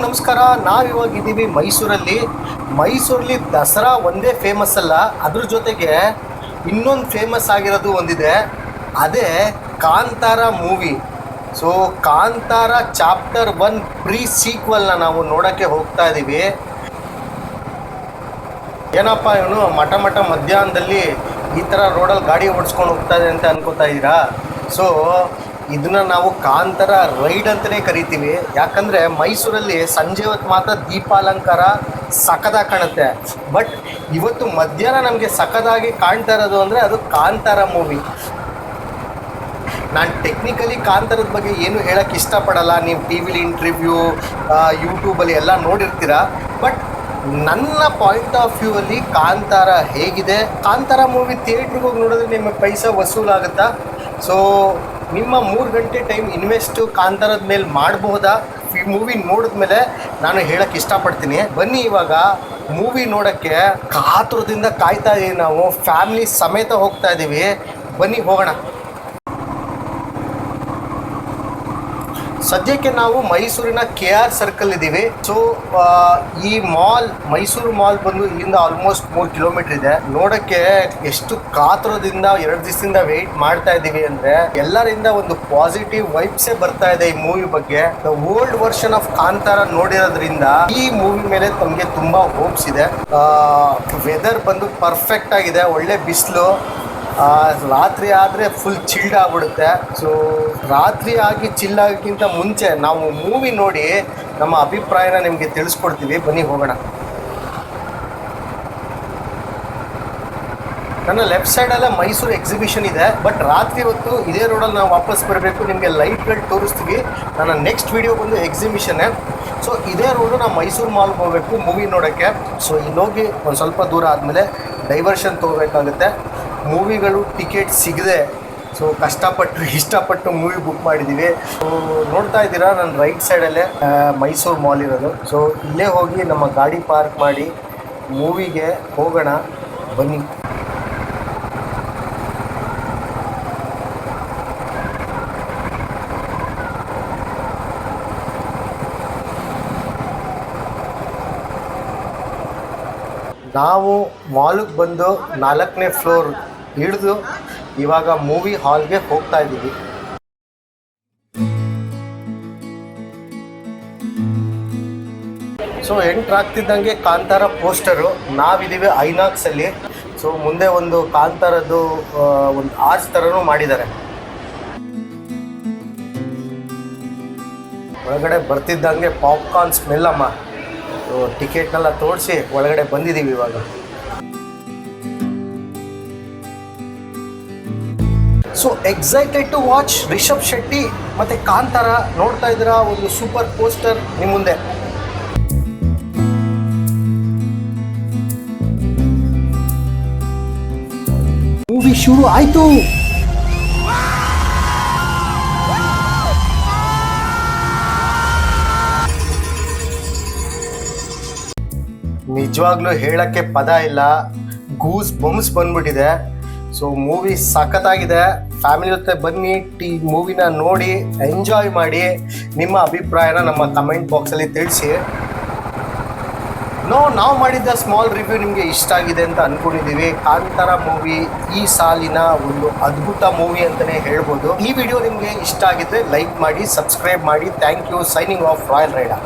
ನಮಸ್ಕಾರ. ನಾವಿವಾಗಿದ್ದೀವಿ ಮೈಸೂರಲ್ಲಿ ದಸರಾ ಒಂದೇ ಫೇಮಸ್ ಅಲ್ಲ, ಅದ್ರ ಜೊತೆಗೆ ಇನ್ನೊಂದು ಫೇಮಸ್ ಆಗಿರೋದು ಒಂದಿದೆ, ಅದೇ Kantara movie. So Kantara chapter 1 pre ಸೀಕ್ವಲ್ನ ನಾವು ನೋಡೋಕ್ಕೆ ಹೋಗ್ತಾ ಇದ್ದೀವಿ. ಏನಪ್ಪ ಇವನು ಮಠ ಮಧ್ಯಾಹ್ನದಲ್ಲಿ ಈ ಥರ ರೋಡಲ್ಲಿ ಗಾಡಿ ಓಡಿಸ್ಕೊಂಡು ಹೋಗ್ತಾ ಇದೆ ಅಂತ ಅನ್ಕೋತಾ ಇದ್ದೀರಾ? ಸೊ ಇದನ್ನು ನಾವು ಕಾಂತಾರ ರೈಡ್ ಅಂತಲೇ ಕರಿತೀವಿ. ಯಾಕಂದರೆ ಮೈಸೂರಲ್ಲಿ ಸಂಜೆ ಹೊತ್ತು ಮಾತ್ರ ದೀಪಾಲಂಕಾರ ಸಖತ್ತಾಗಿ ಕಾಣುತ್ತೆ. ಬಟ್ ಇವತ್ತು ಮಧ್ಯಾಹ್ನ ನಮಗೆ ಸಖತ್ತಾಗಿ ಕಾಣ್ತಾ ಇರೋದು ಅಂದರೆ ಅದು ಕಾಂತಾರ ಮೂವಿ. ನಾನು ಟೆಕ್ನಿಕಲಿ ಕಾಂತಾರದ ಬಗ್ಗೆ ಏನು ಹೇಳೋಕ್ಕೆ ಇಷ್ಟಪಡಲ್ಲ. ನೀವು ಟಿ ವಿಲಿ ಇಂಟರ್ವ್ಯೂ, ಯೂಟ್ಯೂಬಲ್ಲಿ ಎಲ್ಲ ನೋಡಿರ್ತೀರ. ಬಟ್ ನನ್ನ ಪಾಯಿಂಟ್ ಆಫ್ ವ್ಯೂ ಅಲ್ಲಿ ಕಾಂತಾರ ಹೇಗಿದೆ, ಕಾಂತಾರ ಮೂವಿ ಥಿಯೇಟ್ರಿಗೆ ಹೋಗಿ ನೋಡಿದ್ರೆ ನಿಮಗೆ ಪೈಸಾ ವಸೂಲಾಗುತ್ತಾ? ಸೊ ನಿಮ್ಮ 3 ಗಂಟೆ ಟೈಮ್ ಇನ್ವೆಸ್ಟು ಕಾಂತಾರದ ಮೇಲೆ ಮಾಡಬಹುದಾ? ಈ ಮೂವಿ ನೋಡಿದ್ಮೇಲೆ ನಾನು ಹೇಳೋಕ್ಕೆ ಇಷ್ಟಪಡ್ತೀನಿ. ಬನ್ನಿ ಇವಾಗ ಮೂವಿ ನೋಡೋಕ್ಕೆ ಕಾತುರದಿಂದ ಕಾಯ್ತಾ ಇದ್ದೀವಿ. ನಾವು ಫ್ಯಾಮಿಲಿ ಸಮೇತ ಹೋಗ್ತಾ ಇದ್ದೀವಿ. ಬನ್ನಿ ಹೋಗೋಣ. ಸದ್ಯಕ್ಕೆ ನಾವು ಮೈಸೂರಿನ KR ಸರ್ಕಲ್ ಇದ್ದೀವಿ. ಸೊ ಈ ಮಾಲ್, ಮೈಸೂರು ಮಾಲ್ ಬಂದು ಇಲ್ಲಿಂದ ಆಲ್ಮೋಸ್ಟ್ 3 ಕಿಲೋಮೀಟರ್ ಇದೆ. ನೋಡೋಕ್ಕೆ ಎಷ್ಟು ಕಾತುರದಿಂದ 2 ದಿವಸದಿಂದ ವೆಯ್ಟ್ ಮಾಡ್ತಾ ಇದ್ದೀವಿ ಅಂದರೆ ಎಲ್ಲರಿಂದ ಒಂದು ಪಾಸಿಟಿವ್ ವೈಬ್ಸೇ ಬರ್ತಾ ಇದೆ ಈ ಮೂವಿ ಬಗ್ಗೆ. ಓಲ್ಡ್ ವರ್ಷನ್ ಆಫ್ ಕಾಂತಾರ ನೋಡಿರೋದ್ರಿಂದ ಈ ಮೂವಿ ಮೇಲೆ ತಮಗೆ ತುಂಬ ಹೋಪ್ಸ್ ಇದೆ. ವೆದರ್ ಬಂದು ಪರ್ಫೆಕ್ಟ್ ಆಗಿದೆ, ಒಳ್ಳೆ ಬಿಸಿಲು. ರಾತ್ರಿ ಆದರೆ ಫುಲ್ ಚಿಲ್ಡ್ ಆಗಿಬಿಡುತ್ತೆ. ಸೊ ರಾತ್ರಿ ಆಗಿ ಚಿಲ್ ಆಗೋಕ್ಕಿಂತ ಮುಂಚೆ ನಾವು ಮೂವಿ ನೋಡಿ ನಮ್ಮ ಅಭಿಪ್ರಾಯನ ನಿಮಗೆ ತಿಳಿಸ್ಕೊಡ್ತೀವಿ. ಬನ್ನಿ ಹೋಗೋಣ. ನನ್ನ ಲೆಫ್ಟ್ ಸೈಡಲ್ಲೇ ಮೈಸೂರು ಎಕ್ಸಿಬಿಷನ್ ಇದೆ. ಬಟ್ ರಾತ್ರಿ ಹೊತ್ತು ಇದೇ ರೋಡಲ್ಲಿ ನಾವು ವಾಪಸ್ ಬರಬೇಕು. ನಿಮಗೆ ಲೈಟ್ಗಳು ತೋರಿಸ್ತೀವಿ. ನನ್ನ ನೆಕ್ಸ್ಟ್ ವಿಡಿಯೋ ಬಂದು ಎಕ್ಸಿಬಿಷನ್ನೇ. ಸೊ ಇದೇ ರೋಡು ನಾವು ಮೈಸೂರು ಮಾಲ್ಗೆ ಹೋಗಬೇಕು ಮೂವಿ ನೋಡೋಕ್ಕೆ. ಸೊ ಇಲ್ಲೋಗಿ ಒಂದು ಸ್ವಲ್ಪ ದೂರ ಆದಮೇಲೆ ಡೈವರ್ಷನ್ ತೊಗೋಬೇಕಾಗುತ್ತೆ. ಮೂವಿಗಳು ಟಿಕೆಟ್ ಸಿಗದೆ ಸೊ ಇಷ್ಟಪಟ್ಟು ಮೂವಿ ಬುಕ್ ಮಾಡಿದ್ದೀವಿ. ಸೊ ನೋಡ್ತಾ ಇದ್ದೀರಾ, ನನ್ನ ರೈಟ್ ಸೈಡಲ್ಲೇ ಮೈಸೂರು ಮಾಲ್ ಇರೋದು. ಸೊ ಇಲ್ಲೇ ಹೋಗಿ ನಮ್ಮ ಗಾಡಿ ಪಾರ್ಕ್ ಮಾಡಿ ಮೂವಿಗೆ ಹೋಗೋಣ. ಬನ್ನಿ. ನಾವು ಮಾಲಿಗೆ ಬಂದು 4ನೇ ಫ್ಲೋರ್ ಹಿಡಿದು ಇವಾಗ ಮೂವಿ ಹಾಲ್ಗೆ ಹೋಗ್ತಾ ಇದ್ದೀವಿ. ಸೊ ಎಂಟ್ರ್ ಆಗ್ತಿದ್ದಂಗೆ ಕಾಂತಾರ ಪೋಸ್ಟರು. ನಾವಿದ್ದೀವಿ ಐನಾಕ್ಸಲ್ಲಿ. ಸೊ ಮುಂದೆ ಒಂದು ಕಾಂತಾರದ್ದು ಒಂದು ಆರ್ಚ್ ಥರನೂ ಮಾಡಿದ್ದಾರೆ. ಒಳಗಡೆ ಬರ್ತಿದ್ದಂಗೆ ಪಾಪ್ಕಾರ್ನ್ ಸ್ಮೆಲ್ ಅಮ್ಮ. ಟಿಕೆಟ್ನೆಲ್ಲ ತೋರಿಸಿ ಒಳಗಡೆ ಬಂದಿದ್ದೀವಿ ಇವಾಗ. So excited to watch Rishab Shetty ಮತ್ತು ಕಾಂತಾರ. ನೋಡ್ತಾ ಇದ್ದೀರಾ ಒಂದು ಸೂಪರ್ ಪೋಸ್ಟರ್ ನಿಮ್ಮ ಮುಂದೆ. ಮೂವಿ ಶುರು ಆಯಿತು. ನಿಜವಾಗ್ಲೂ ಹೇಳೋಕ್ಕೆ ಪದ ಇಲ್ಲ, ಗೂಸ್ ಬಂಬ್ಸ್ ಬಂದ್ಬಿಟ್ಟಿದೆ. ಸೊ ಮೂವಿ ಸಖತ್ತಾಗಿದೆ. ಫ್ಯಾಮಿಲಿ ಜೊತೆ ಬನ್ನಿ, ಮೂವಿನ ನೋಡಿ ಎಂಜಾಯ್ ಮಾಡಿ. ನಿಮ್ಮ ಅಭಿಪ್ರಾಯನ ನಮ್ಮ ಕಮೆಂಟ್ ಬಾಕ್ಸಲ್ಲಿ ತಿಳಿಸಿ. ನಾವು ಮಾಡಿದ್ದ ಸ್ಮಾಲ್ ರಿವ್ಯೂ ನಿಮಗೆ ಇಷ್ಟ ಆಗಿದೆ ಅಂತ ಅಂದ್ಕೊಂಡಿದ್ದೀವಿ. ಕಾಂತಾರ ಮೂವಿ ಈ ಸಾಲಿನ ಒಂದು ಅದ್ಭುತ ಮೂವಿ ಅಂತಲೇ ಹೇಳ್ಬೋದು. ಈ ವಿಡಿಯೋ ನಿಮಗೆ ಇಷ್ಟ ಆಗಿದ್ರೆ ಲೈಕ್ ಮಾಡಿ, ಸಬ್ಸ್ಕ್ರೈಬ್ ಮಾಡಿ. Thank you. Signing off royal rider.